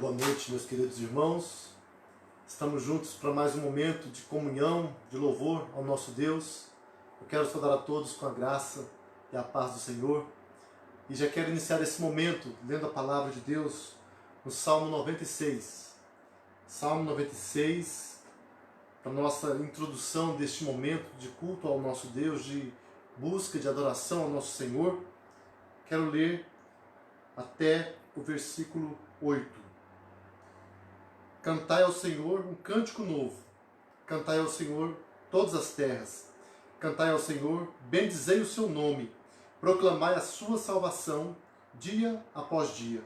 Boa noite, meus queridos irmãos. Estamos juntos para mais um momento de comunhão, de louvor ao nosso Deus. Eu quero saudar a todos com a graça e a paz do Senhor. E já quero iniciar esse momento lendo a palavra de Deus no Salmo 96. Salmo 96, para nossa introdução deste momento de culto ao nosso Deus, de busca, de adoração ao nosso Senhor. Quero ler até o versículo 8. Cantai ao Senhor um cântico novo. Cantai ao Senhor todas as terras. Cantai ao Senhor, bendizei o seu nome. Proclamai a sua salvação dia após dia.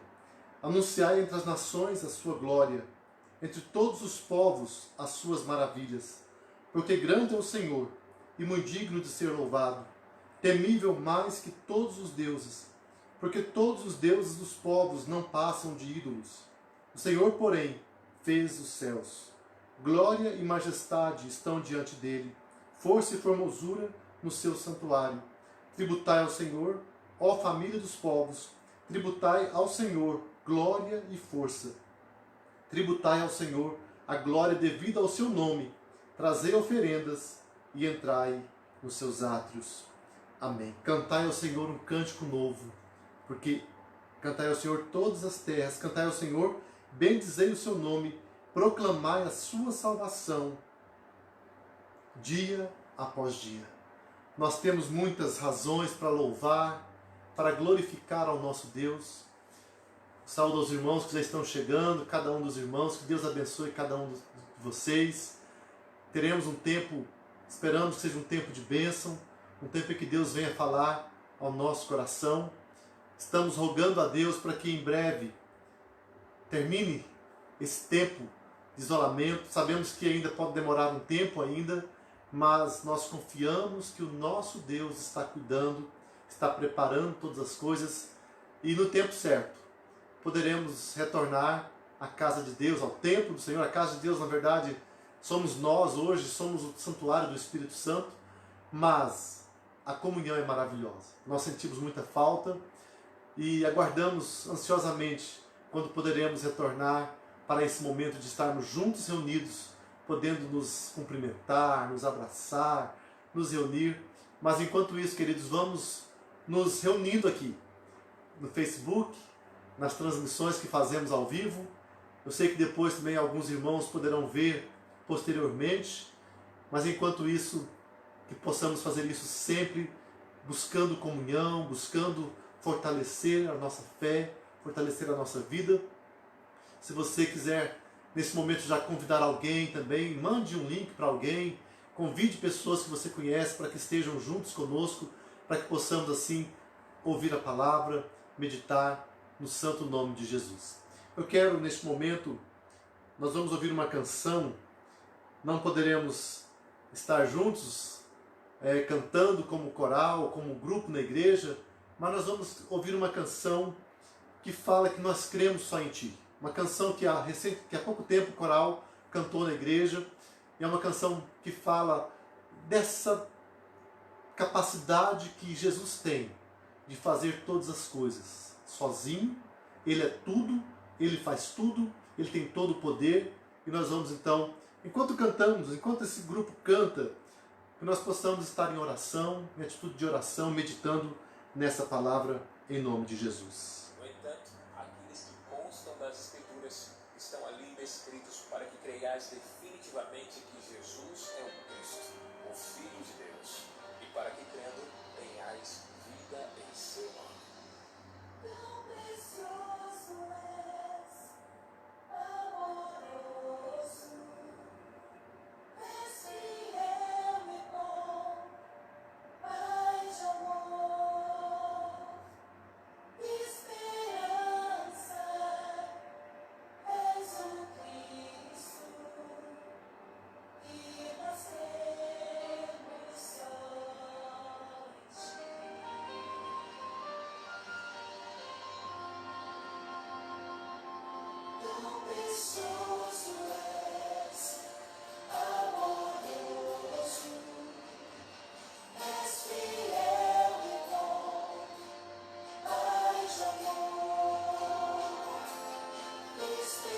Anunciai entre as nações a sua glória, entre todos os povos as suas maravilhas. Porque grande é o Senhor e muito digno de ser louvado, temível mais que todos os deuses. Porque todos os deuses dos povos não passam de ídolos. O Senhor, porém, fez os céus. Glória e majestade estão diante dele, força e formosura no seu santuário. Tributai ao Senhor, ó família dos povos, tributai ao Senhor glória e força. Tributai ao Senhor a glória devida ao seu nome, trazei oferendas e entrai nos seus átrios. Amém. Cantai ao Senhor um cântico novo, porque cantai ao Senhor todas as terras, cantai ao Senhor, bendizei o seu nome, proclamai a sua salvação dia após dia. Nós temos muitas razões para louvar, para glorificar ao nosso Deus. Saúdo aos irmãos que já estão chegando, cada um dos irmãos, que Deus abençoe cada um de vocês. Teremos um tempo, esperamos que seja um tempo de bênção, um tempo em que Deus venha falar ao nosso coração. Estamos rogando a Deus para que em breve termine esse tempo de isolamento. Sabemos que ainda pode demorar um tempo ainda, mas nós confiamos que o nosso Deus está cuidando, está preparando todas as coisas e no tempo certo poderemos retornar à casa de Deus, ao templo do Senhor. A casa de Deus, na verdade, somos nós hoje, somos o santuário do Espírito Santo, mas a comunhão é maravilhosa. Nós sentimos muita falta e aguardamos ansiosamente quando poderemos retornar para esse momento de estarmos juntos, reunidos, podendo nos cumprimentar, nos abraçar, nos reunir. Mas enquanto isso, queridos, vamos nos reunindo aqui no Facebook, nas transmissões que fazemos ao vivo. Eu sei que depois também alguns irmãos poderão ver posteriormente, mas enquanto isso, que possamos fazer isso sempre, buscando comunhão, buscando fortalecer a nossa fé, fortalecer a nossa vida. Se você quiser, nesse momento, já convidar alguém também, mande um link para alguém, convide pessoas que você conhece para que estejam juntos conosco, para que possamos assim ouvir a palavra, meditar no santo nome de Jesus. Eu quero, neste momento, nós vamos ouvir uma canção. Não poderemos estar juntos cantando como coral, como grupo na igreja, mas nós vamos ouvir uma canção que fala que nós cremos só em Ti. Uma canção que há pouco tempo o coral cantou na igreja, e é uma canção que fala dessa capacidade que Jesus tem de fazer todas as coisas sozinho. Ele é tudo, Ele faz tudo, Ele tem todo o poder, e nós vamos então, enquanto cantamos, enquanto esse grupo canta, que nós possamos estar em oração, em atitude de oração, meditando nessa palavra em nome de Jesus. No entanto, aqueles que constam das Escrituras estão ali escritos para que creiais definitivamente que Jesus é o Cristo, o Filho de Deus, e para que crendo tenhais vida em seu nome. Tão precioso és, amoroso, és fiel e bom, Pai de amor, esperança, és o Cristo, e nós temos só em Ti. Tão precioso és, amoroso, és fiel e bom, Pai de amor, esperança,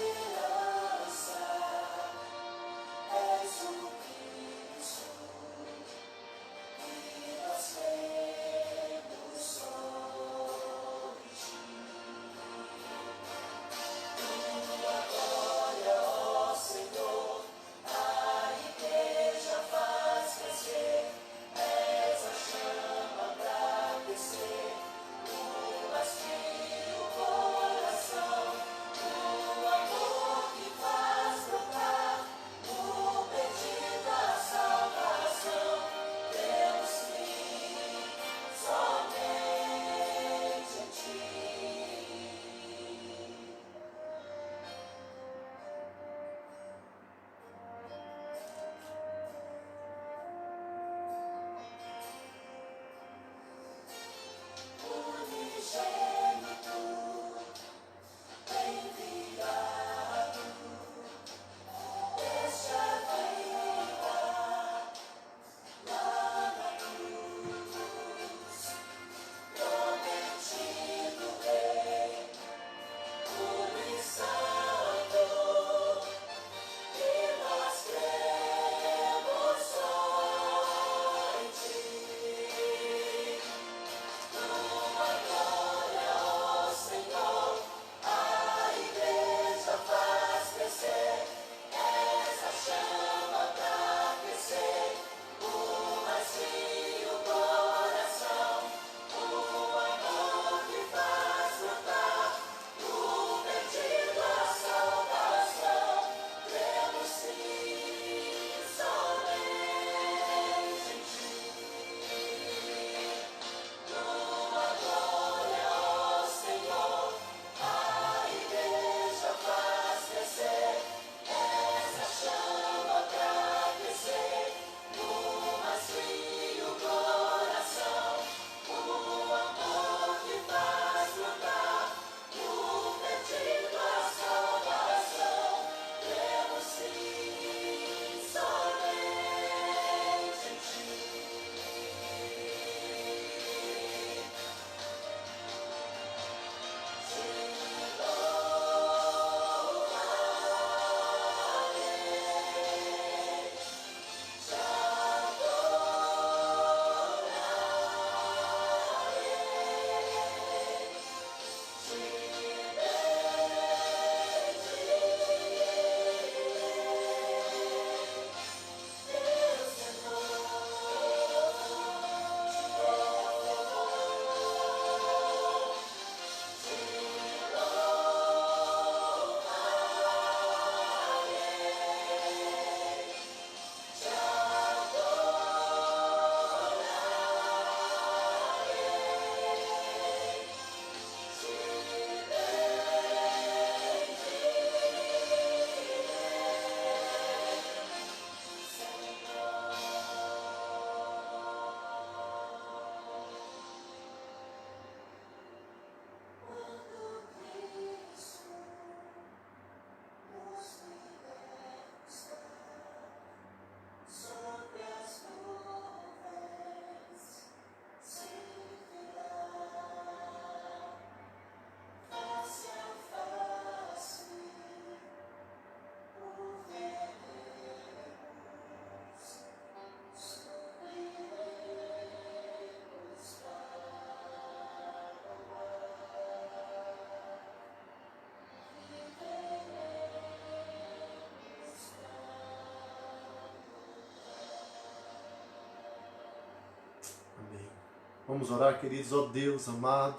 Vamos orar, queridos. Ó Deus amado,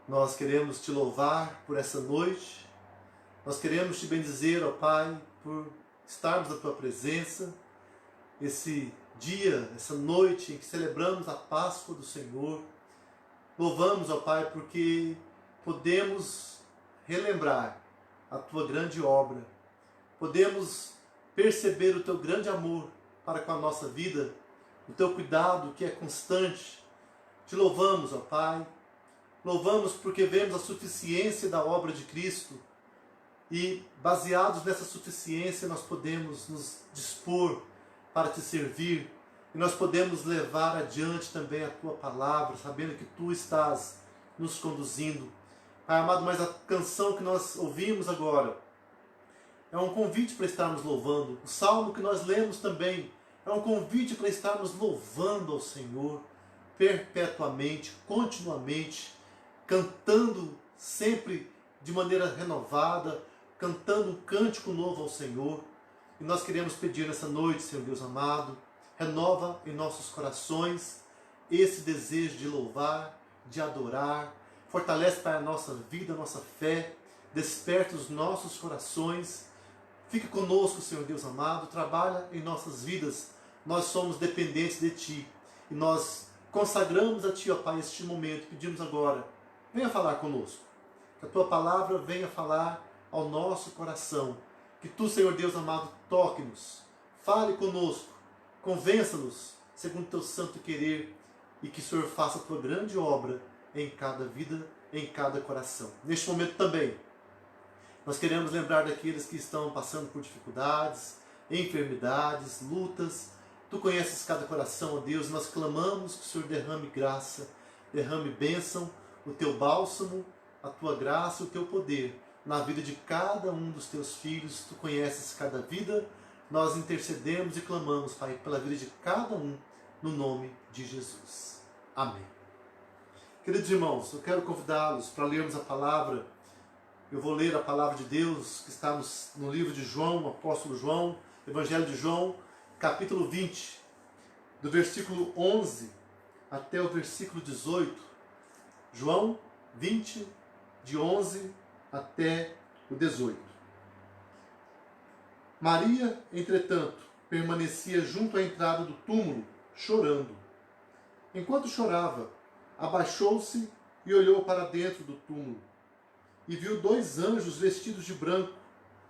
nós queremos te louvar por essa noite. Nós queremos te bendizer, ó Pai, por estarmos na tua presença. Esse dia, essa noite em que celebramos a Páscoa do Senhor. Louvamos, ó Pai, porque podemos relembrar a tua grande obra. Podemos perceber o teu grande amor para com a nossa vida, o teu cuidado que é constante. Te louvamos, ó Pai. Louvamos porque vemos a suficiência da obra de Cristo e, baseados nessa suficiência, nós podemos nos dispor para te servir e nós podemos levar adiante também a tua palavra, sabendo que tu estás nos conduzindo. Pai amado, mas a canção que nós ouvimos agora é um convite para estarmos louvando. O salmo que nós lemos também é um convite para estarmos louvando ao Senhor perpetuamente, continuamente, cantando sempre de maneira renovada, cantando um cântico novo ao Senhor. E nós queremos pedir nessa noite, Senhor Deus amado, renova em nossos corações esse desejo de louvar, de adorar. Fortalece para a nossa vida, a nossa fé. Desperta os nossos corações. Fique conosco, Senhor Deus amado. Trabalha em nossas vidas. Nós somos dependentes de Ti. E nós consagramos a Ti, ó Pai, este momento. Pedimos agora, venha falar conosco. Que a Tua palavra venha falar ao nosso coração. Que Tu, Senhor Deus amado, toque-nos. Fale conosco. Convença-nos segundo o Teu santo querer. E que o Senhor faça a Tua grande obra em cada vida, em cada coração. Neste momento também, nós queremos lembrar daqueles que estão passando por dificuldades, enfermidades, lutas. Tu conheces cada coração, ó Deus, e nós clamamos que o Senhor derrame graça, derrame bênção, o Teu bálsamo, a Tua graça, o Teu poder na vida de cada um dos Teus filhos. Tu conheces cada vida, nós intercedemos e clamamos, Pai, pela vida de cada um, no nome de Jesus. Amém. Queridos irmãos, eu quero convidá-los para lermos a palavra. Eu vou ler a palavra de Deus que está no livro de João, o apóstolo João, Evangelho de João, capítulo 20, do versículo 11 até o versículo 18. João 20, de 11 até o 18. Maria, entretanto, permanecia junto à entrada do túmulo, chorando. Enquanto chorava, abaixou-se e olhou para dentro do túmulo. E viu 2 anjos vestidos de branco,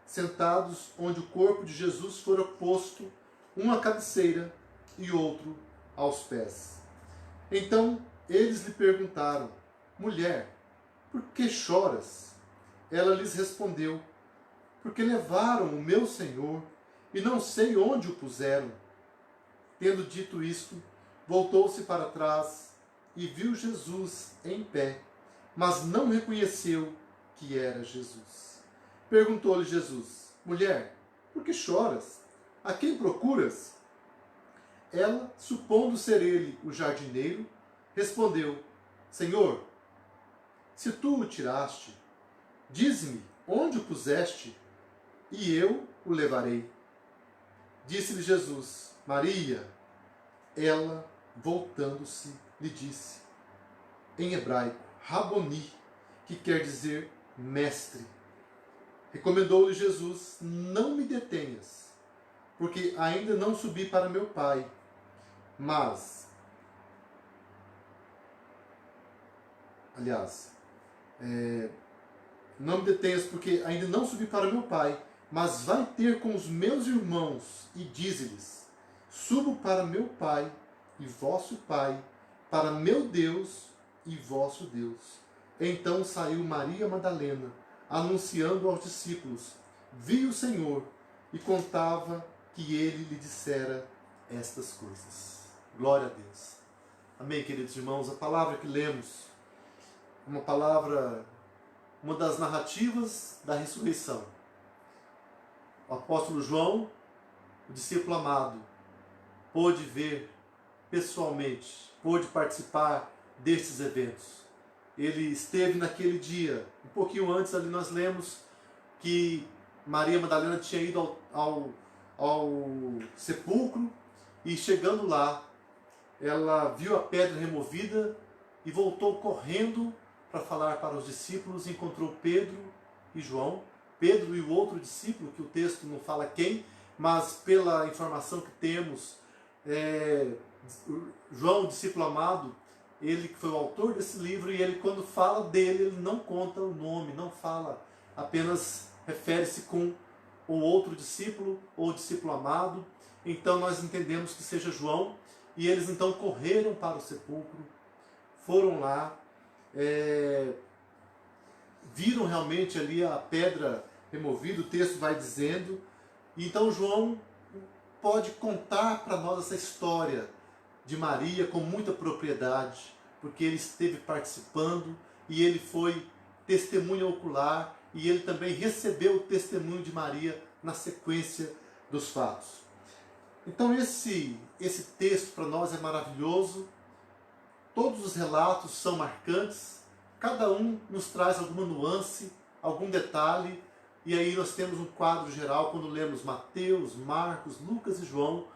sentados onde o corpo de Jesus fora posto, um à cabeceira e outro aos pés. Então eles lhe perguntaram: Mulher, por que choras? Ela lhes respondeu: Porque levaram o meu Senhor e não sei onde o puseram. Tendo dito isto, voltou-se para trás e viu Jesus em pé, mas não reconheceu que era Jesus. Perguntou-lhe Jesus: Mulher, por que choras? A quem procuras? Ela, supondo ser ele o jardineiro, respondeu: Senhor, se tu o tiraste, dize-me onde o puseste, e eu o levarei. Disse-lhe Jesus: Maria. Ela, voltando-se, lhe disse, em hebraico, Raboni, que quer dizer mestre. Recomendou-lhe Jesus: Não me detenhas, porque ainda não subi para meu Pai, mas... não me detenhas, porque ainda não subi para meu Pai, mas vai ter com os meus irmãos e dize-lhes: Subo para meu Pai e vosso Pai, para meu Deus e vosso Deus. Então saiu Maria Madalena, anunciando aos discípulos: Vi o Senhor, e contava que ele lhe dissera estas coisas. Glória a Deus. Amém, queridos irmãos. A palavra que lemos, uma palavra, uma das narrativas da ressurreição. O apóstolo João, o discípulo amado, pôde ver pessoalmente, pôde participar destes eventos. Ele esteve naquele dia. Um pouquinho antes ali nós lemos que Maria Madalena tinha ido ao sepulcro, e chegando lá, ela viu a pedra removida e voltou correndo para falar para os discípulos, encontrou Pedro e João, Pedro e o outro discípulo, que o texto não fala quem, mas pela informação que temos, João, o discípulo amado, ele que foi o autor desse livro, e ele, quando fala dele, ele não conta o nome, não fala, apenas refere-se com o outro discípulo ou o discípulo amado. Então nós entendemos que seja João, e eles então correram para o sepulcro, foram lá, viram realmente ali a pedra removida, o texto vai dizendo, e então João pode contar para nós essa história de Maria com muita propriedade, porque ele esteve participando e ele foi testemunha ocular, e ele também recebeu o testemunho de Maria na sequência dos fatos. Então esse texto para nós é maravilhoso, todos os relatos são marcantes, cada um nos traz alguma nuance, algum detalhe, e aí nós temos um quadro geral quando lemos Mateus, Marcos, Lucas e João,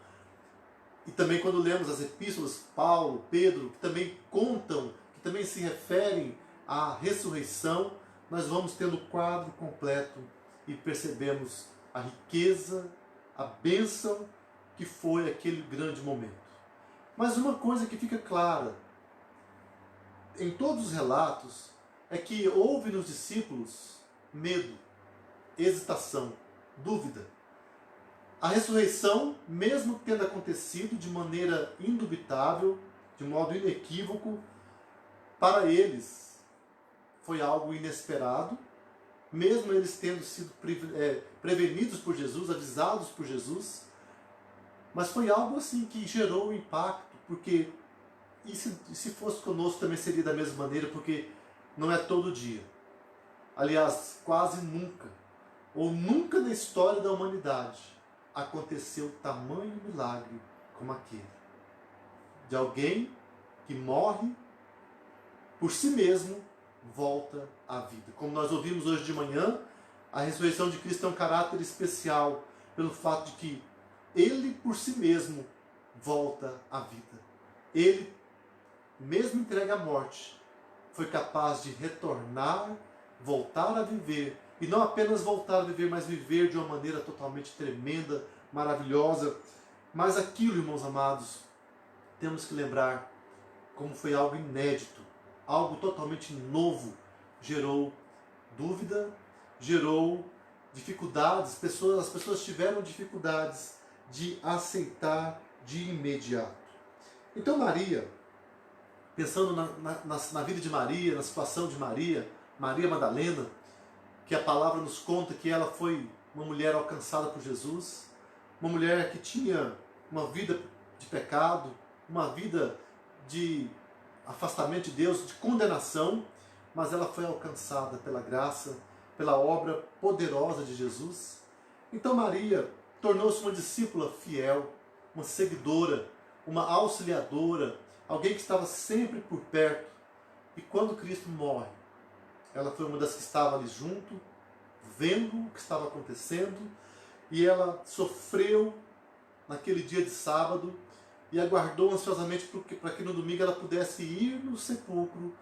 e também quando lemos as epístolas, Paulo, Pedro, que também contam, que também se referem à ressurreição, nós vamos tendo o quadro completo e percebemos a riqueza, a bênção que foi aquele grande momento. Mas uma coisa que fica clara em todos os relatos é que houve nos discípulos medo, hesitação, dúvida. A ressurreição, mesmo tendo acontecido de maneira indubitável, de modo inequívoco, para eles foi algo inesperado, mesmo eles tendo sido prevenidos por Jesus, avisados por Jesus, mas foi algo assim que gerou impacto, porque e se fosse conosco também seria da mesma maneira, porque não é todo dia. Aliás, quase nunca, ou nunca na história da humanidade, aconteceu tamanho milagre como aquele. De alguém que morre, por si mesmo, volta à vida. Como nós ouvimos hoje de manhã, a ressurreição de Cristo tem um caráter especial, pelo fato de que ele, por si mesmo, volta à vida. Ele, mesmo entregue à morte, foi capaz de retornar, voltar a viver, e não apenas voltar a viver, mas viver de uma maneira totalmente tremenda, maravilhosa. Mas aquilo, irmãos amados, temos que lembrar como foi algo inédito, algo totalmente novo, gerou dúvida, gerou dificuldades, as pessoas tiveram dificuldades de aceitar de imediato. Então Maria, pensando na vida de Maria, na situação de Maria, Maria Madalena, que a palavra nos conta que ela foi uma mulher alcançada por Jesus, uma mulher que tinha uma vida de pecado, uma vida de afastamento de Deus, de condenação, mas ela foi alcançada pela graça, pela obra poderosa de Jesus. Então Maria tornou-se uma discípula fiel, uma seguidora, uma auxiliadora, alguém que estava sempre por perto. E quando Cristo morre, ela foi uma das que estava ali junto, vendo o que estava acontecendo, e ela sofreu naquele dia de sábado e aguardou ansiosamente para que no domingo ela pudesse ir no sepulcro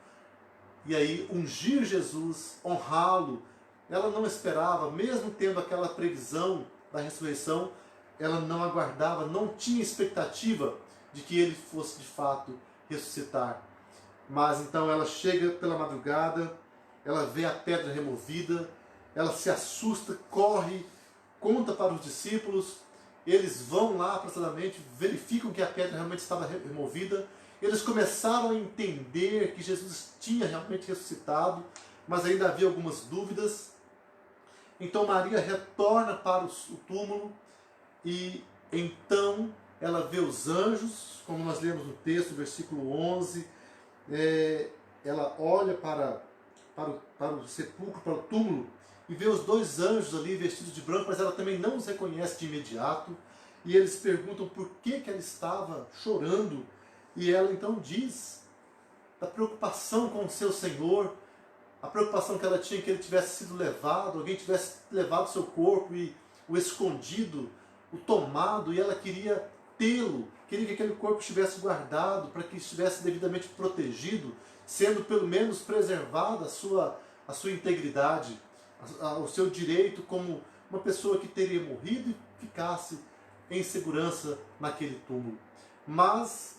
e aí ungir Jesus, honrá-lo. Ela não esperava, mesmo tendo aquela previsão da ressurreição, ela não aguardava, não tinha expectativa de que ele fosse de fato ressuscitar. Mas então ela chega pela madrugada, ela vê a pedra removida, ela se assusta, corre, conta para os discípulos, eles vão lá apressadamente, verificam que a pedra realmente estava removida, eles começaram a entender que Jesus tinha realmente ressuscitado, mas ainda havia algumas dúvidas. Então Maria retorna para o túmulo e então ela vê os anjos, como nós lemos no texto, versículo 11, ela olha para o sepulcro, para o túmulo, e vê os dois anjos ali vestidos de branco, mas ela também não os reconhece de imediato, e eles perguntam por que ela estava chorando, e ela então diz da preocupação com o seu Senhor, a preocupação que ela tinha que ele tivesse sido levado, alguém tivesse levado seu corpo e o escondido, o tomado, e ela queria mantê-lo, queria que aquele corpo estivesse guardado, para que estivesse devidamente protegido, sendo pelo menos preservada a sua integridade, o seu direito como uma pessoa que teria morrido e ficasse em segurança naquele túmulo. Mas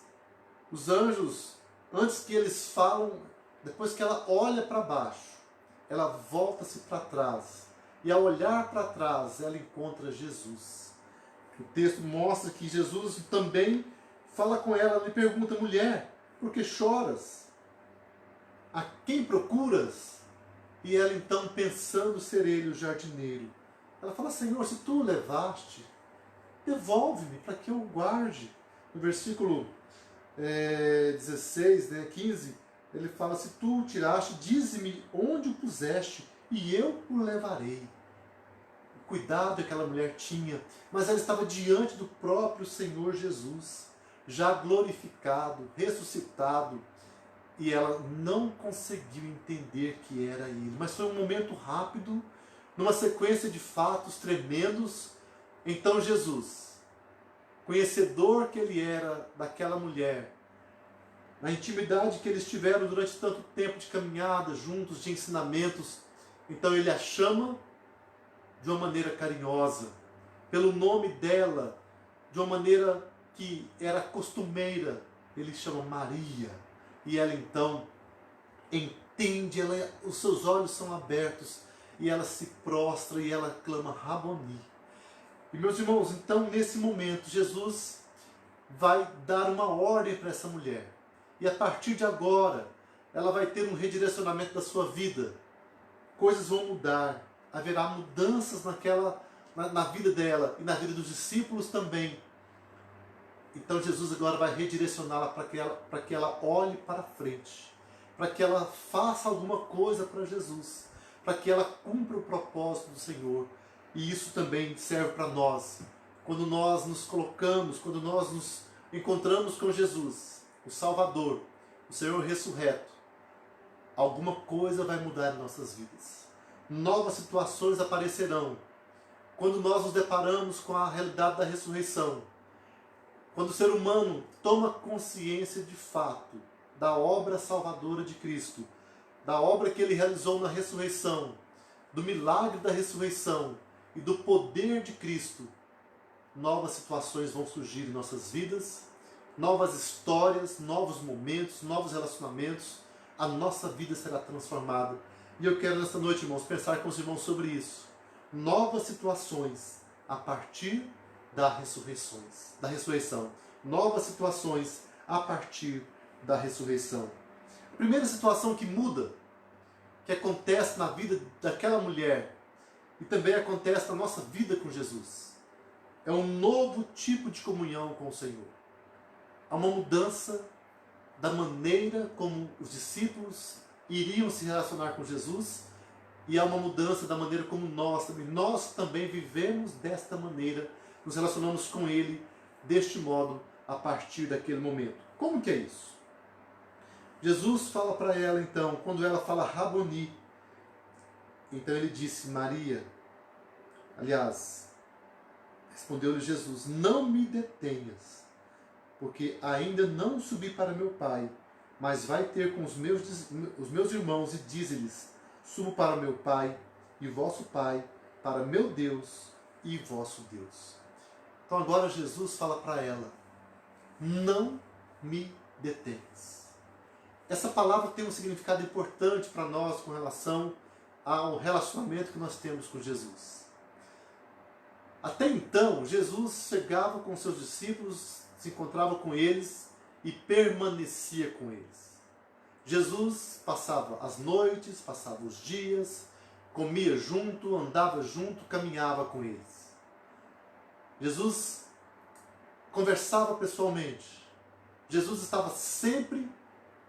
os anjos, antes que eles falam, depois que ela olha para baixo, ela volta-se para trás. E ao olhar para trás, ela encontra Jesus. O texto mostra que Jesus também fala com ela, lhe pergunta: mulher, por que choras? A quem procuras? E ela então, pensando ser ele o jardineiro, ela fala: Senhor, se tu o levaste, devolve-me para que eu o guarde. No versículo 16, 15, ele fala: se tu o tiraste, dize-me onde o puseste, e eu o levarei. O cuidado que aquela mulher tinha, mas ela estava diante do próprio Senhor Jesus, já glorificado, ressuscitado, e ela não conseguiu entender que era ele. Mas foi um momento rápido, numa sequência de fatos tremendos. Então Jesus, conhecedor que ele era daquela mulher, na intimidade que eles tiveram durante tanto tempo de caminhada juntos, de ensinamentos, então ele a chama de uma maneira carinhosa, pelo nome dela, de uma maneira que era costumeira, ele chama Maria. E ela então entende, os seus olhos são abertos, e ela se prostra e ela clama Raboni. E meus irmãos, então nesse momento Jesus vai dar uma ordem para essa mulher. E a partir de agora, ela vai ter um redirecionamento da sua vida. Coisas vão mudar, haverá mudanças na vida dela e na vida dos discípulos também. Então Jesus agora vai redirecioná-la para que ela olhe para frente, para que ela faça alguma coisa para Jesus, para que ela cumpra o propósito do Senhor. E isso também serve para nós. Quando nós nos colocamos, quando nós nos encontramos com Jesus, o Salvador, o Senhor ressurreto, alguma coisa vai mudar em nossas vidas. Novas situações aparecerão. Quando nós nos deparamos com a realidade da ressurreição, quando o ser humano toma consciência de fato da obra salvadora de Cristo, da obra que ele realizou na ressurreição, do milagre da ressurreição e do poder de Cristo, novas situações vão surgir em nossas vidas, novas histórias, novos momentos, novos relacionamentos, a nossa vida será transformada. E eu quero nesta noite, irmãos, pensar com os irmãos sobre isso. Novas situações a partir da ressurreição. Novas situações a partir da ressurreição. A primeira situação que muda, que acontece na vida daquela mulher e também acontece na nossa vida com Jesus, é um novo tipo de comunhão com o Senhor. Há uma mudança da maneira como os discípulos iriam se relacionar com Jesus, e há uma mudança da maneira como nós também vivemos desta maneira, nos relacionamos com Ele deste modo a partir daquele momento. Como que é isso? Jesus fala para ela então, quando ela fala Raboni, então ele disse Maria. Aliás, respondeu-lhe Jesus: não me detenhas, porque ainda não subi para meu Pai, mas vai ter com os meus irmãos e dize-lhes: subo para meu Pai e vosso Pai, para meu Deus e vosso Deus. Então agora Jesus fala para ela: não me detenhas. Essa palavra tem um significado importante para nós com relação ao relacionamento que nós temos com Jesus. Até então, Jesus chegava com seus discípulos, se encontrava com eles e permanecia com eles. Jesus passava as noites, passava os dias, comia junto, andava junto, caminhava com eles. Jesus conversava pessoalmente. Jesus estava sempre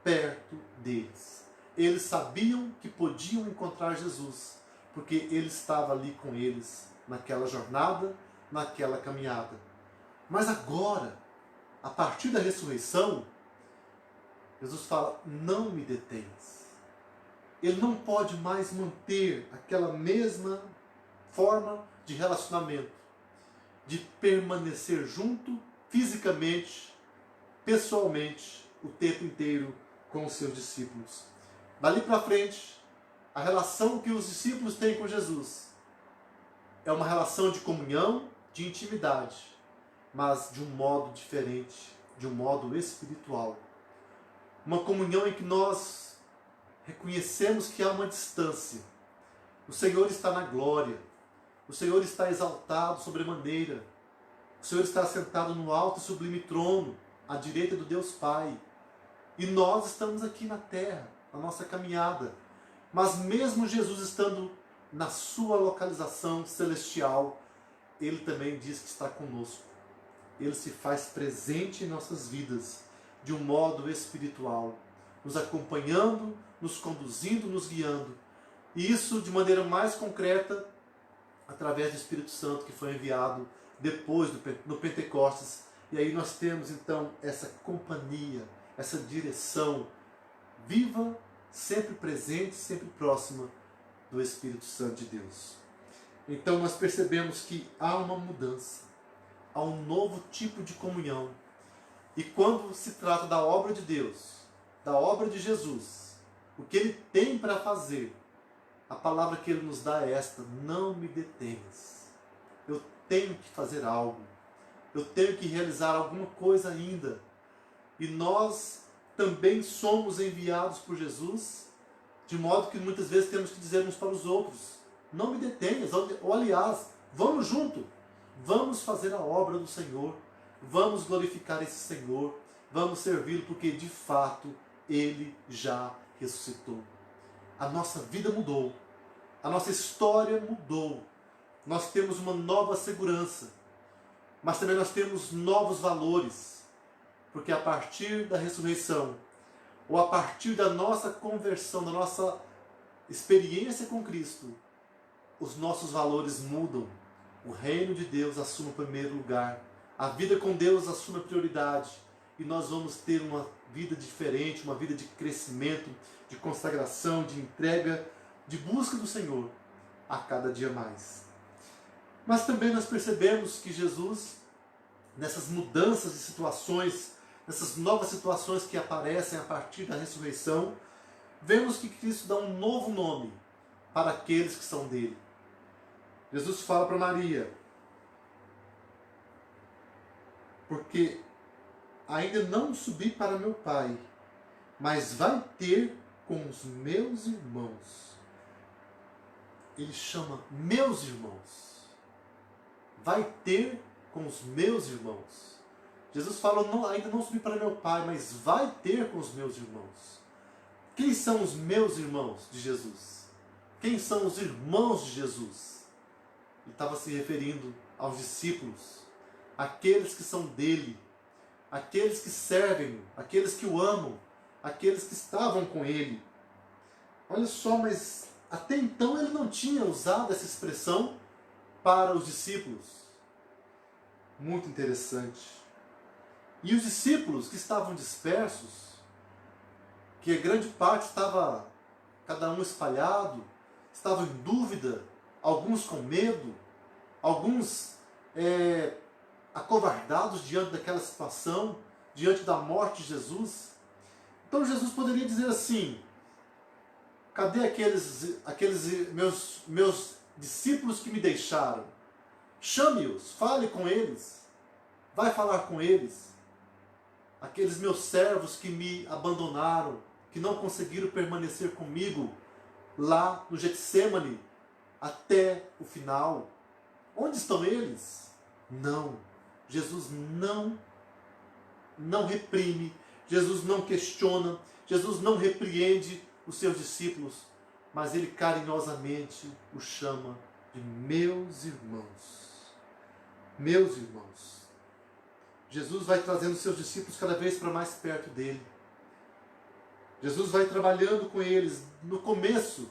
perto deles. Eles sabiam que podiam encontrar Jesus, porque ele estava ali com eles naquela jornada, naquela caminhada. Mas agora, a partir da ressurreição, Jesus fala: não me detenhas. Ele não pode mais manter aquela mesma forma de relacionamento, de permanecer junto fisicamente, pessoalmente, o tempo inteiro com os seus discípulos. Dali para frente, a relação que os discípulos têm com Jesus é uma relação de comunhão, de intimidade, mas de um modo diferente, de um modo espiritual. Uma comunhão em que nós reconhecemos que há uma distância. O Senhor está na glória, o Senhor está exaltado sobremaneira, o Senhor está sentado no alto e sublime trono, à direita do Deus Pai. E nós estamos aqui na terra, na nossa caminhada. Mas mesmo Jesus estando na sua localização celestial, Ele também diz que está conosco. Ele se faz presente em nossas vidas, de um modo espiritual, nos acompanhando, nos conduzindo, nos guiando. E isso de maneira mais concreta, através do Espírito Santo que foi enviado depois no Pentecostes. E aí nós temos então essa companhia, essa direção viva, sempre presente, sempre próxima do Espírito Santo de Deus. Então nós percebemos que há uma mudança, há um novo tipo de comunhão. E quando se trata da obra de Deus, da obra de Jesus, o que Ele tem para fazer, a palavra que Ele nos dá é esta: não me detenhas. Eu tenho que fazer algo. Eu tenho que realizar alguma coisa ainda. E nós também somos enviados por Jesus, de modo que muitas vezes temos que dizer uns para os outros: não me detenhas, ou aliás, vamos junto, vamos fazer a obra do Senhor, vamos glorificar esse Senhor, vamos servi-lo, porque de fato Ele já ressuscitou. A nossa vida mudou, a nossa história mudou, nós temos uma nova segurança, mas também nós temos novos valores, porque a partir da ressurreição, ou a partir da nossa conversão, da nossa experiência com Cristo, os nossos valores mudam. O reino de Deus assume o primeiro lugar, a vida com Deus assume a prioridade, e nós vamos ter uma vida diferente, uma vida de crescimento, de consagração, de entrega, de busca do Senhor a cada dia mais. Mas também nós percebemos que Jesus, nessas mudanças de situações, nessas novas situações que aparecem a partir da ressurreição, vemos que Cristo dá um novo nome para aqueles que são dele. Jesus fala para Maria: porque ainda não subi para meu Pai, mas vai ter com os meus irmãos. Ele chama meus irmãos. Vai ter com os meus irmãos. Jesus fala: ainda não subi para meu Pai, mas vai ter com os meus irmãos. Quem são os meus irmãos de Jesus? Quem são os irmãos de Jesus? Ele estava se referindo aos discípulos, aqueles que são dele, aqueles que servem, aqueles que o amam, aqueles que estavam com ele. Olha só, mas até então ele não tinha usado essa expressão para os discípulos. Muito interessante. E os discípulos que estavam dispersos, que a grande parte estava cada um espalhado, estavam em dúvida, alguns com medo, alguns acovardados diante daquela situação, diante da morte de Jesus. Então Jesus poderia dizer assim: cadê aqueles meus discípulos que me deixaram? Chame-os, fale com eles, vai falar com eles. Aqueles meus servos que me abandonaram, que não conseguiram permanecer comigo lá no Getsêmani até o final. Onde estão eles? Não. Jesus não reprime, Jesus não questiona, Jesus não repreende os seus discípulos, mas ele carinhosamente os chama de meus irmãos. Meus irmãos. Jesus vai trazendo seus discípulos cada vez para mais perto dele. Jesus vai trabalhando com eles. No começo,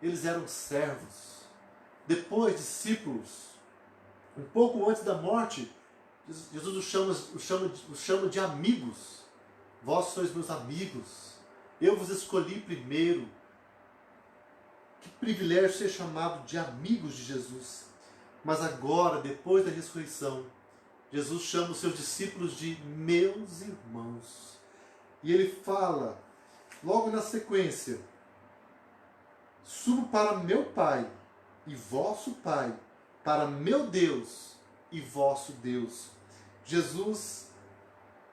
eles eram servos. Depois, discípulos. Um pouco antes da morte, Jesus os chama de amigos. Vós sois meus amigos. Eu vos escolhi primeiro. Que privilégio ser chamado de amigos de Jesus. Mas agora, depois da ressurreição, Jesus chama os seus discípulos de meus irmãos. E ele fala, logo na sequência, subo para meu Pai e vosso Pai, para meu Deus e vosso Deus. Jesus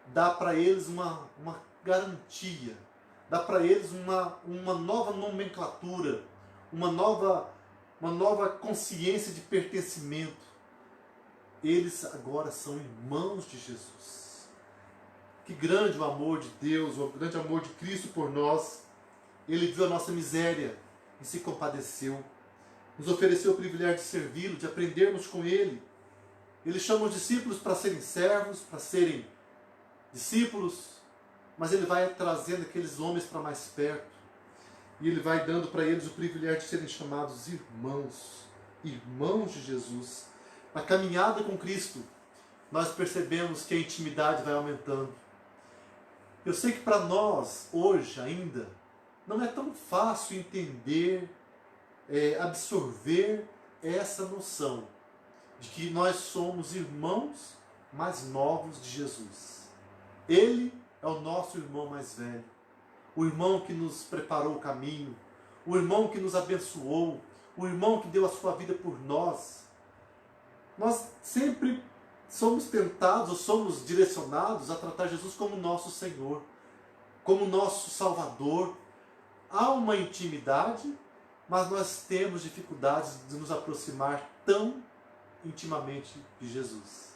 dá para eles uma garantia, dá para eles uma nova nomenclatura, uma nova consciência de pertencimento. Eles agora são irmãos de Jesus. Que grande o amor de Deus, o grande amor de Cristo por nós. Ele viu a nossa miséria e se compadeceu. Nos ofereceu o privilégio de servi-lo, de aprendermos com Ele. Ele chama os discípulos para serem servos, para serem discípulos, mas Ele vai trazendo aqueles homens para mais perto. E Ele vai dando para eles o privilégio de serem chamados irmãos, irmãos de Jesus. Na caminhada com Cristo, nós percebemos que a intimidade vai aumentando. Eu sei que para nós, hoje ainda, não é tão fácil entender, absorver essa noção de que nós somos irmãos mais novos de Jesus. Ele é o nosso irmão mais velho, o irmão que nos preparou o caminho, o irmão que nos abençoou, o irmão que deu a sua vida por nós. Nós sempre somos tentados ou somos direcionados a tratar Jesus como nosso Senhor, como nosso Salvador. Há uma intimidade, mas nós temos dificuldades de nos aproximar tão intimamente de Jesus.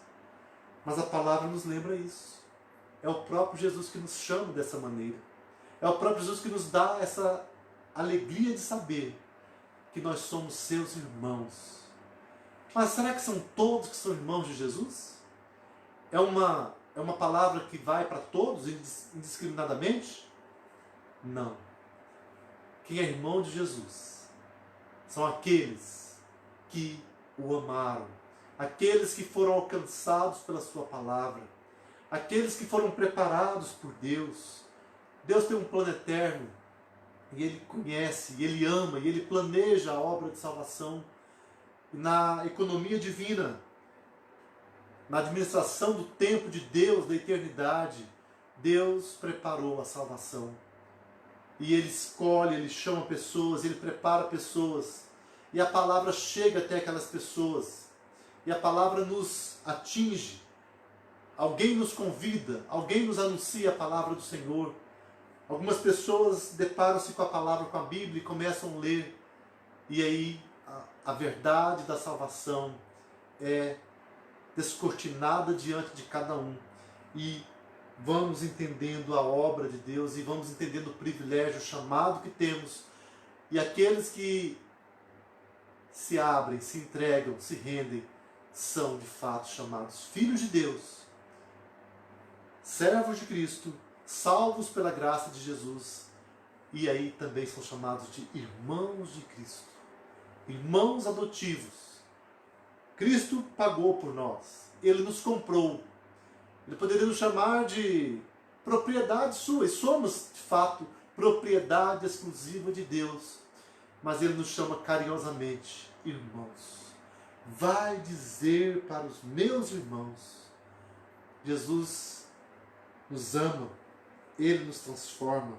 Mas a palavra nos lembra isso. É o próprio Jesus que nos chama dessa maneira. É o próprio Jesus que nos dá essa alegria de saber que nós somos seus irmãos. Mas será que são todos que são irmãos de Jesus? É uma palavra que vai para todos indiscriminadamente? Não. Quem é irmão de Jesus são aqueles que o amaram, aqueles que foram alcançados pela sua palavra, aqueles que foram preparados por Deus. Deus tem um plano eterno e Ele conhece, e Ele ama, e Ele planeja a obra de salvação. Na economia divina, na administração do tempo de Deus, da eternidade, Deus preparou a salvação. E Ele escolhe, Ele chama pessoas, Ele prepara pessoas. E a palavra chega até aquelas pessoas. E a palavra nos atinge. Alguém nos convida, alguém nos anuncia a palavra do Senhor. Algumas pessoas deparam-se com a palavra, com a Bíblia e começam a ler. E aí a verdade da salvação é descortinada diante de cada um. E vamos entendendo a obra de Deus e vamos entendendo o privilégio, o chamado que temos. E aqueles que se abrem, se entregam, se rendem, são de fato chamados filhos de Deus, servos de Cristo, salvos pela graça de Jesus. E aí também são chamados de irmãos de Cristo, irmãos adotivos. Cristo pagou por nós, Ele nos comprou. Ele poderia nos chamar de propriedade sua, e somos de fato propriedade exclusiva de Deus, mas Ele nos chama carinhosamente irmãos. Vai dizer para os meus irmãos. Jesus nos ama, Ele nos transforma,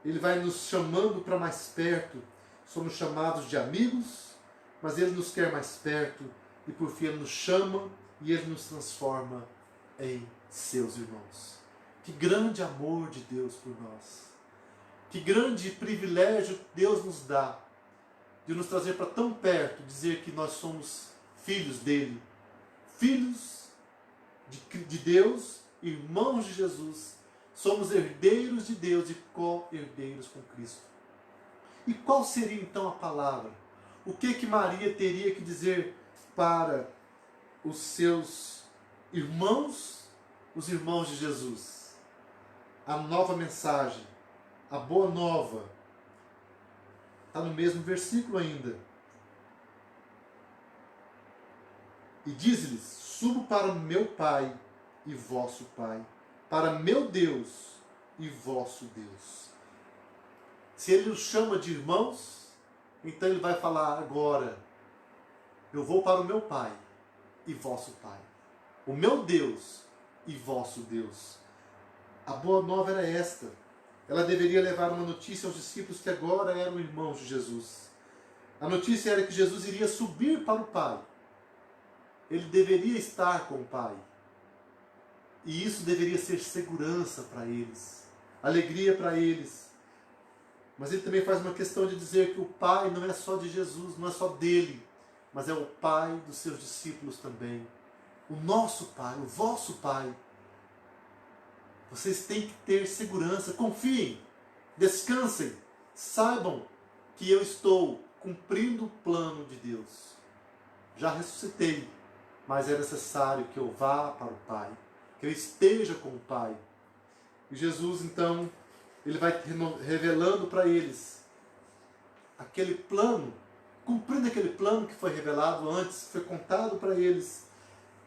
Ele vai nos chamando para mais perto. Somos chamados de amigos, mas Ele nos quer mais perto, e por fim Ele nos chama e Ele nos transforma em seus irmãos. Que grande amor de Deus por nós. Que grande privilégio Deus nos dá de nos trazer para tão perto, dizer que nós somos filhos dele, filhos de Deus, irmãos de Jesus, somos herdeiros de Deus e co-herdeiros com Cristo. E qual seria então a palavra? O que Maria teria que dizer para os seus irmãos, os irmãos de Jesus? A nova mensagem, a boa nova, está no mesmo versículo ainda. E diz-lhes: subo para o meu Pai e vosso Pai, para meu Deus e vosso Deus. Se Ele os chama de irmãos, então Ele vai falar agora: eu vou para o meu Pai e vosso Pai. o meu Deus e vosso Deus. A boa nova era esta. Ela deveria levar uma notícia aos discípulos que agora eram irmãos de Jesus. A notícia era que Jesus iria subir para o Pai. Ele deveria estar com o Pai. E isso deveria ser segurança para eles, alegria para eles. Mas ele também faz uma questão de dizer que o Pai não é só de Jesus, não é só dele, mas é o Pai dos seus discípulos também. O nosso Pai, o vosso Pai. Vocês têm que ter segurança, confiem, descansem, saibam que eu estou cumprindo o plano de Deus. Já ressuscitei, mas é necessário que eu vá para o Pai, que eu esteja com o Pai. E Jesus, então, ele vai revelando para eles aquele plano, cumprindo aquele plano que foi revelado antes, que foi contado para eles.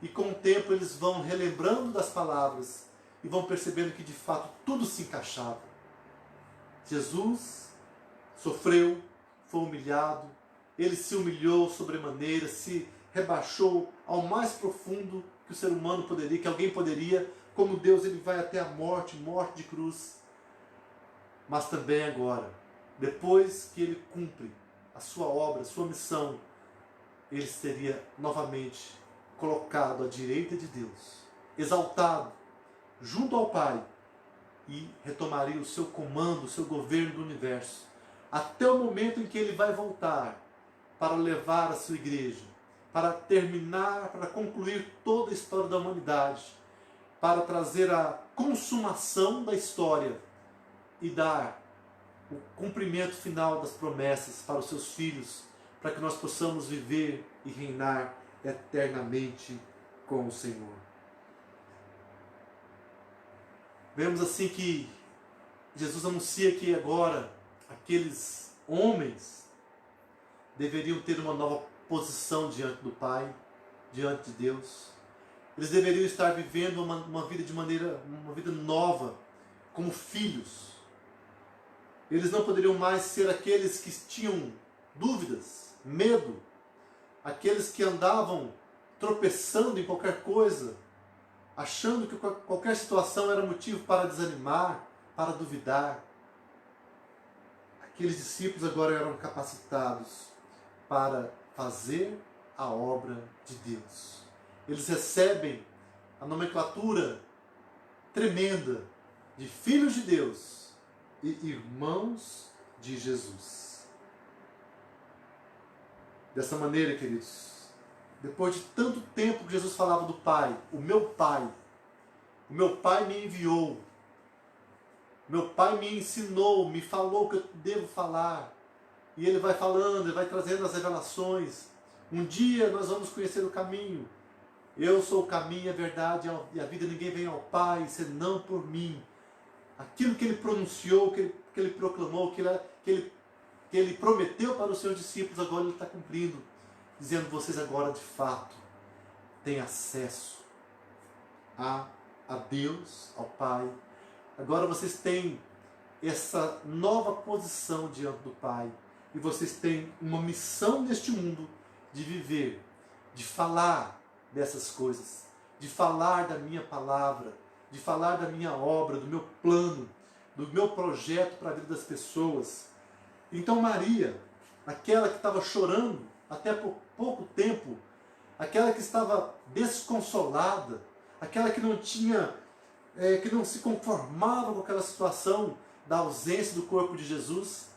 E com o tempo eles vão relembrando das palavras e vão percebendo que de fato tudo se encaixava. Jesus sofreu, foi humilhado, ele se humilhou sobremaneira, se rebaixou ao mais profundo que o ser humano poderia, que alguém poderia. Como Deus, ele vai até a morte, morte de cruz. Mas também agora, depois que ele cumpre a sua obra, a sua missão, ele seria novamente colocado à direita de Deus, exaltado, junto ao Pai, e retomaria o seu comando, o seu governo do universo, até o momento em que ele vai voltar para levar a sua igreja, para terminar, para concluir toda a história da humanidade, para trazer a consumação da história e dar o cumprimento final das promessas para os seus filhos, para que nós possamos viver e reinar eternamente com o Senhor. Vemos assim que Jesus anuncia que agora aqueles homens deveriam ter uma nova posição diante do Pai, diante de Deus. Eles deveriam estar vivendo uma vida nova, como filhos. Eles não poderiam mais ser aqueles que tinham dúvidas, medo, aqueles que andavam tropeçando em qualquer coisa, achando que qualquer situação era motivo para desanimar, para duvidar. Aqueles discípulos agora eram capacitados para fazer a obra de Deus. Eles recebem a nomenclatura tremenda de filhos de Deus e irmãos de Jesus. Dessa maneira, queridos, depois de tanto tempo que Jesus falava do Pai, o meu Pai me enviou, meu Pai me ensinou, me falou o que eu devo falar, e Ele vai falando, Ele vai trazendo as revelações. Um dia nós vamos conhecer o caminho. Eu sou o caminho, a verdade e a vida. Ninguém vem ao Pai senão por mim. Aquilo que Ele pronunciou, que Ele proclamou, que Ele prometeu para os seus discípulos, agora Ele está cumprindo, dizendo: vocês agora de fato têm acesso a Deus, ao Pai. Agora vocês têm essa nova posição diante do Pai. E vocês têm uma missão neste mundo de viver, de falar dessas coisas, de falar da minha palavra, de falar da minha obra, do meu plano, do meu projeto para a vida das pessoas. Então Maria, aquela que estava chorando até por pouco tempo, aquela que estava desconsolada, aquela que não tinha, que não se conformava com aquela situação da ausência do corpo de Jesus,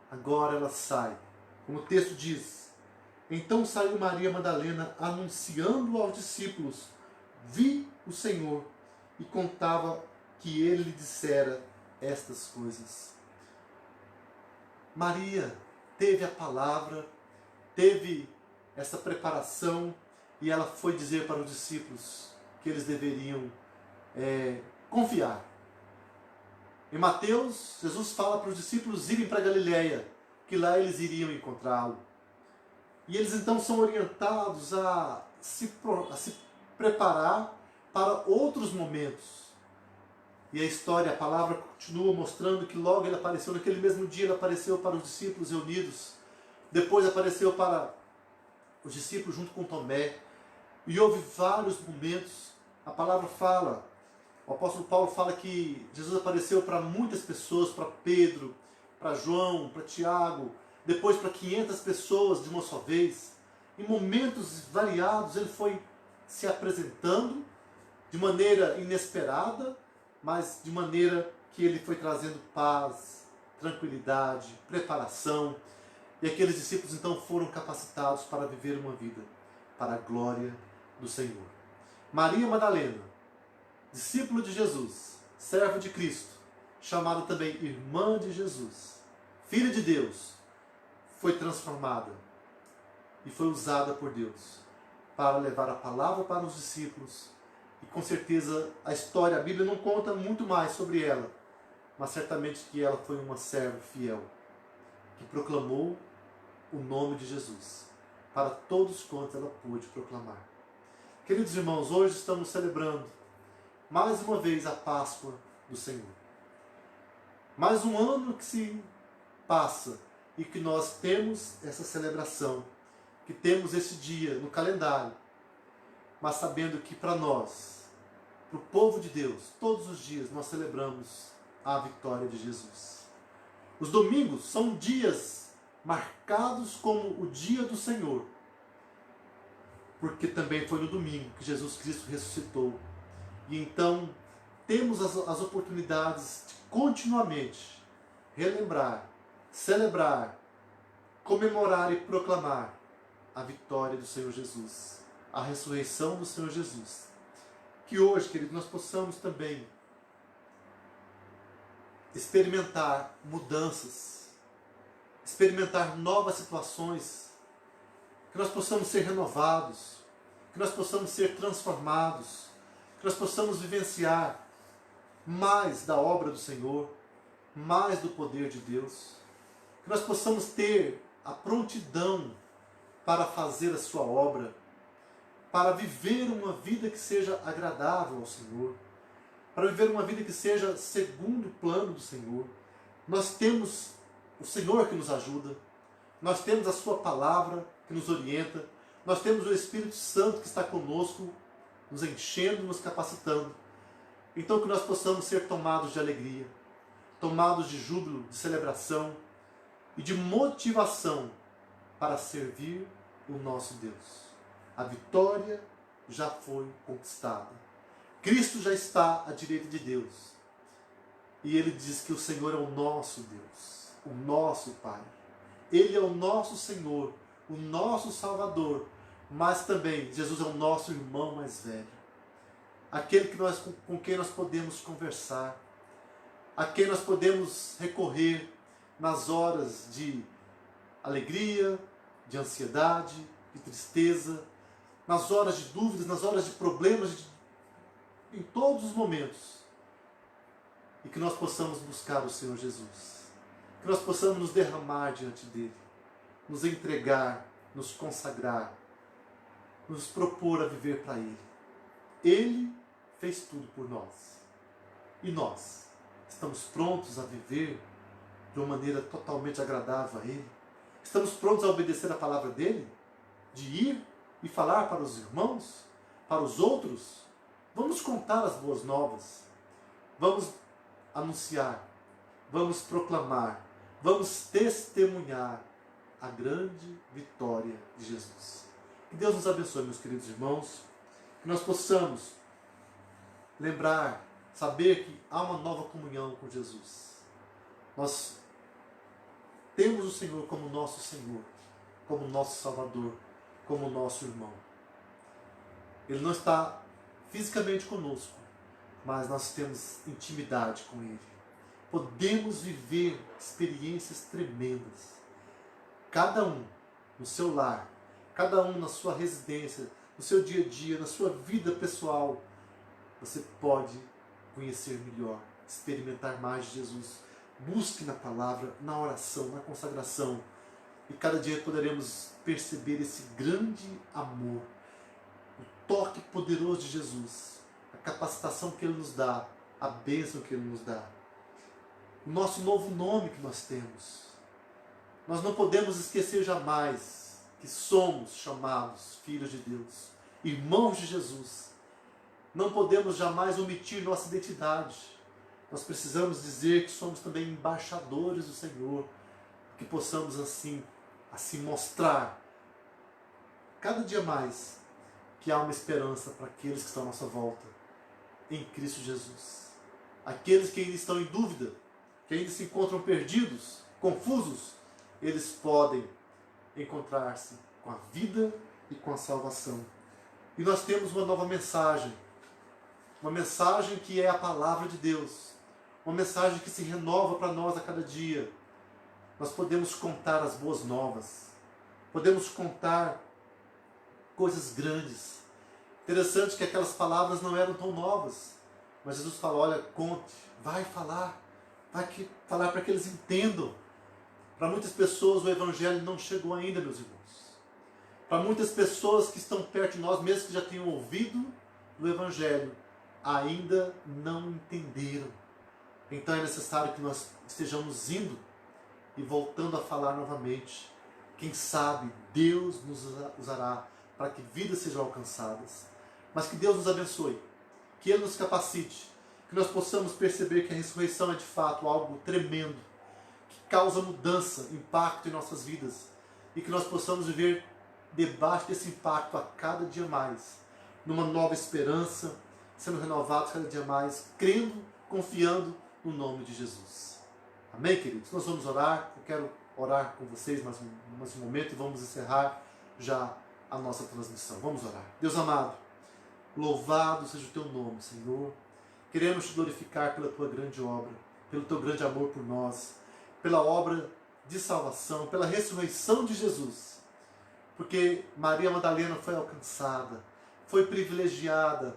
agora ela sai. Como o texto diz: então saiu Maria Madalena anunciando aos discípulos: vi o Senhor, e contava que ele lhe dissera estas coisas. Maria teve a palavra, teve essa preparação, e ela foi dizer para os discípulos que eles deveriam confiar. Em Mateus, Jesus fala para os discípulos irem para Galiléia, que lá eles iriam encontrá-lo. E eles então são orientados a se preparar para outros momentos. E a história, a palavra continua mostrando que logo ele apareceu, naquele mesmo dia ele apareceu para os discípulos reunidos. Depois apareceu para os discípulos junto com Tomé. E houve vários momentos, a palavra fala, o apóstolo Paulo fala que Jesus apareceu para muitas pessoas, para Pedro, para João, para Tiago, depois para 500 pessoas de uma só vez. Em momentos variados ele foi se apresentando de maneira inesperada, mas de maneira que ele foi trazendo paz, tranquilidade, preparação. E aqueles discípulos então foram capacitados para viver uma vida para a glória do Senhor. Maria Madalena, discípula de Jesus, serva de Cristo, chamada também irmã de Jesus, filha de Deus, foi transformada e foi usada por Deus para levar a palavra para os discípulos. E com certeza a história, a Bíblia não conta muito mais sobre ela, mas certamente que ela foi uma serva fiel, que proclamou o nome de Jesus para todos quantos ela pôde proclamar. Queridos irmãos, hoje estamos celebrando mais uma vez a Páscoa do Senhor. Mais um ano que se passa e que nós temos essa celebração, que temos esse dia no calendário, mas sabendo que para nós, para o povo de Deus, todos os dias nós celebramos a vitória de Jesus. Os domingos são dias marcados como o dia do Senhor, porque também foi no domingo que Jesus Cristo ressuscitou. E então temos as oportunidades de continuamente relembrar, celebrar, comemorar e proclamar a vitória do Senhor Jesus, a ressurreição do Senhor Jesus. Que hoje, queridos, nós possamos também experimentar mudanças, experimentar novas situações, que nós possamos ser renovados, que nós possamos ser transformados, que nós possamos vivenciar mais da obra do Senhor, mais do poder de Deus, que nós possamos ter a prontidão para fazer a sua obra, para viver uma vida que seja agradável ao Senhor, para viver uma vida que seja segundo o plano do Senhor. Nós temos o Senhor que nos ajuda, nós temos a sua palavra que nos orienta, nós temos o Espírito Santo que está conosco, nos enchendo, nos capacitando. Então que nós possamos ser tomados de alegria, tomados de júbilo, de celebração e de motivação para servir o nosso Deus. A vitória já foi conquistada. Cristo já está à direita de Deus. E Ele diz que o Senhor é o nosso Deus, o nosso Pai. Ele é o nosso Senhor, o nosso Salvador, mas também Jesus é o nosso irmão mais velho. Aquele com quem nós podemos conversar, a quem nós podemos recorrer nas horas de alegria, de ansiedade, de tristeza, nas horas de dúvidas, nas horas de problemas, em todos os momentos. E que nós possamos buscar o Senhor Jesus. Que nós possamos nos derramar diante dEle, nos entregar, nos consagrar, nos propor a viver para Ele. Ele fez tudo por nós. E nós estamos prontos a viver de uma maneira totalmente agradável a Ele? Estamos prontos a obedecer a palavra dEle? De ir e falar para os irmãos, para os outros? Vamos contar as boas novas. Vamos anunciar, vamos proclamar, vamos testemunhar a grande vitória de Jesus. Que Deus nos abençoe, meus queridos irmãos, que nós possamos lembrar, saber que há uma nova comunhão com Jesus. Nós temos o Senhor como nosso Senhor, como nosso Salvador, como nosso irmão. Ele não está fisicamente conosco, mas nós temos intimidade com Ele. Podemos viver experiências tremendas. Cada um no seu lar, cada um na sua residência, no seu dia a dia, na sua vida pessoal, você pode conhecer melhor, experimentar mais de Jesus. Busque na palavra, na oração, na consagração. E cada dia poderemos perceber esse grande amor, o toque poderoso de Jesus, a capacitação que Ele nos dá, a bênção que Ele nos dá. O nosso novo nome que nós temos. Nós não podemos esquecer jamais que somos chamados filhos de Deus, irmãos de Jesus. Não podemos jamais omitir nossa identidade. Nós precisamos dizer que somos também embaixadores do Senhor, que possamos assim mostrar cada dia mais que há uma esperança para aqueles que estão à nossa volta, em Cristo Jesus. Aqueles que ainda estão em dúvida, que ainda se encontram perdidos, confusos, eles podem encontrar-se com a vida e com a salvação. E nós temos uma nova mensagem, uma mensagem que é a palavra de Deus, uma mensagem que se renova para nós a cada dia. Nós podemos contar as boas novas, podemos contar coisas grandes. Interessante que aquelas palavras não eram tão novas, mas Jesus falou: olha, conte, vai falar para que eles entendam. Para muitas pessoas o Evangelho não chegou ainda, meus irmãos. Para muitas pessoas que estão perto de nós, mesmo que já tenham ouvido do Evangelho, ainda não entenderam. Então é necessário que nós estejamos indo e voltando a falar novamente. Quem sabe Deus nos usará para que vidas sejam alcançadas. Mas que Deus nos abençoe, que Ele nos capacite, que nós possamos perceber que a ressurreição é de fato algo tremendo, que causa mudança, impacto em nossas vidas, e que nós possamos viver debaixo desse impacto a cada dia mais, numa nova esperança, sendo renovados cada dia mais, crendo, confiando no nome de Jesus. Amém, queridos? Nós vamos orar. Eu quero orar com vocês mais um momento e vamos encerrar já a nossa transmissão. Vamos orar. Deus amado, louvado seja o teu nome, Senhor. Queremos te glorificar pela tua grande obra, pelo teu grande amor por nós, pela obra de salvação, pela ressurreição de Jesus. Porque Maria Madalena foi alcançada, foi privilegiada.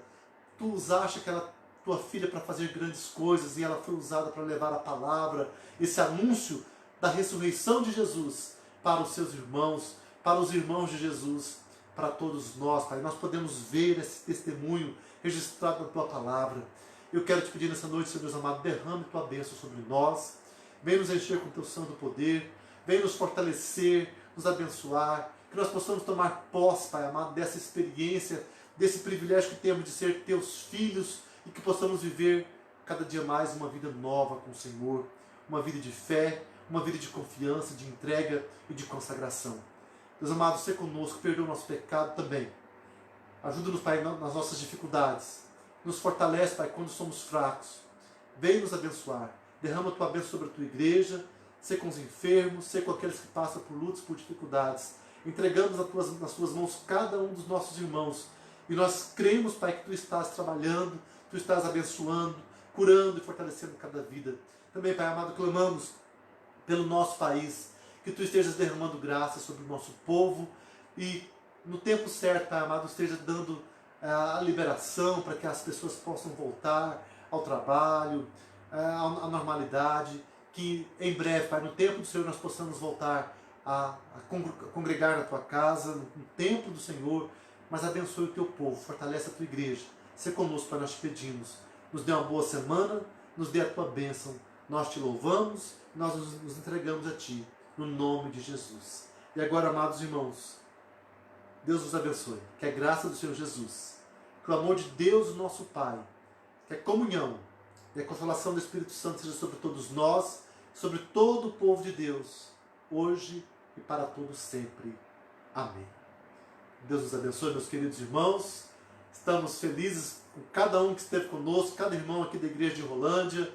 Tu usaste aquela tua filha para fazer grandes coisas e ela foi usada para levar a palavra, esse anúncio da ressurreição de Jesus para os seus irmãos, para os irmãos de Jesus, para todos nós, Pai. Nós podemos ver esse testemunho registrado na tua palavra. Eu quero te pedir nessa noite, Senhor Deus amado, derrame tua bênção sobre nós, vem nos encher com teu santo poder, vem nos fortalecer, nos abençoar, que nós possamos tomar posse, Pai amado, dessa experiência, desse privilégio que temos de ser teus filhos, e que possamos viver cada dia mais uma vida nova com o Senhor, uma vida de fé, uma vida de confiança, de entrega e de consagração. Deus amado, seja conosco, perdoa o nosso pecado também. Ajuda-nos, Pai, nas nossas dificuldades. Nos fortalece, Pai, quando somos fracos. Vem nos abençoar. Derrama a tua bênção sobre a tua igreja, seja com os enfermos, seja com aqueles que passam por lutas, por dificuldades. Entregamos nas tuas mãos cada um dos nossos irmãos. E nós cremos, Pai, que tu estás trabalhando, tu estás abençoando, curando e fortalecendo cada vida. Também, Pai amado, clamamos pelo nosso país, que tu estejas derramando graça sobre o nosso povo e no tempo certo, Pai amado, esteja dando a liberação para que as pessoas possam voltar ao trabalho, à normalidade, que em breve, Pai, no tempo do Senhor nós possamos voltar a congregar na tua casa, no tempo do Senhor, mas abençoe o teu povo, fortalece a tua igreja. Se conosco, Pai, nós te pedimos. Nos dê uma boa semana, nos dê a tua bênção. Nós te louvamos, nós nos entregamos a ti, no nome de Jesus. E agora, amados irmãos, Deus os abençoe. Que a graça do Senhor Jesus, que o amor de Deus, o nosso Pai, que a comunhão e a consolação do Espírito Santo seja sobre todos nós, sobre todo o povo de Deus, hoje e para todos sempre. Amém. Deus nos abençoe, meus queridos irmãos. Estamos felizes com cada um que esteve conosco, cada irmão aqui da igreja de Rolândia.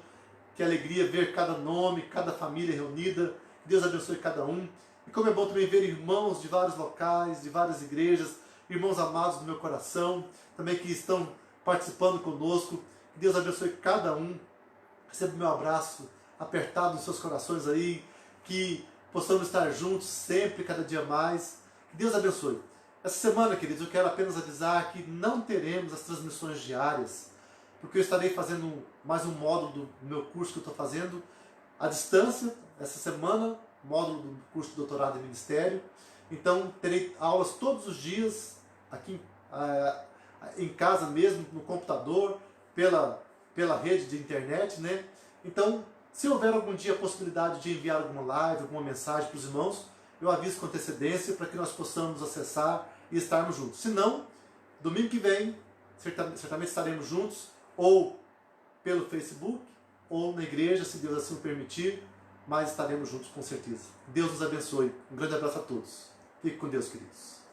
Que alegria ver cada nome, cada família reunida. Deus abençoe cada um. E como é bom também ver irmãos de vários locais, de várias igrejas, irmãos amados do meu coração, também que estão participando conosco. Que Deus abençoe cada um. Receba o meu abraço apertado nos seus corações aí. Que possamos estar juntos sempre, cada dia mais. Que Deus abençoe. Essa semana, queridos, eu quero apenas avisar que não teremos as transmissões diárias, porque eu estarei fazendo mais um módulo do meu curso que eu estou fazendo à distância, essa semana, módulo do curso de doutorado em ministério. Então, terei aulas todos os dias, aqui em casa mesmo, no computador, pela rede de internet, né? Então, se houver algum dia a possibilidade de enviar alguma live, alguma mensagem para os irmãos, eu aviso com antecedência para que nós possamos acessar e estarmos juntos. Se não, Domingo que vem, certamente estaremos juntos, ou pelo Facebook, ou na igreja, se Deus assim o permitir, mas estaremos juntos com certeza. Deus nos abençoe. Um grande abraço a todos. Fique com Deus, queridos.